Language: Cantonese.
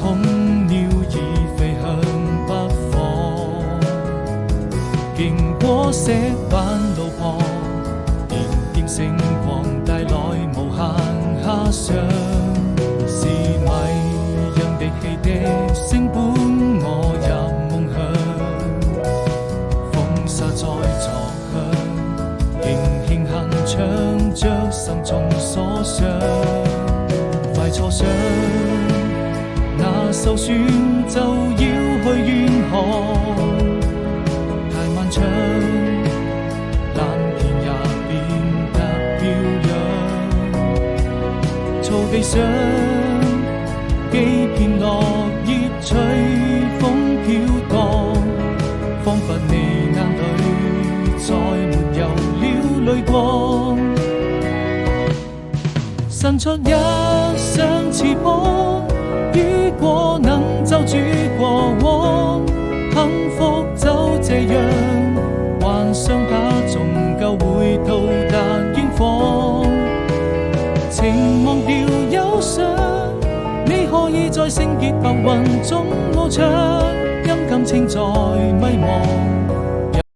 空鳥已飛向北方，經過石板路旁，點點星光帶來無限遐想，是迷人的汽笛聲伴我入夢鄉，風沙在作響，輕輕哼唱着心中所想，快坐上那艘船就要去遠航，太漫長，藍天也變得飄揚，草地上幾片落葉隨風飄蕩，彷彿你眼裏再沒有了淚光，伸出一雙翅膀，雨過能就住過往，幸福就這樣，幻想它終究會到達遠方，情忘掉憂傷，你可以在聖潔白雲中翱翔。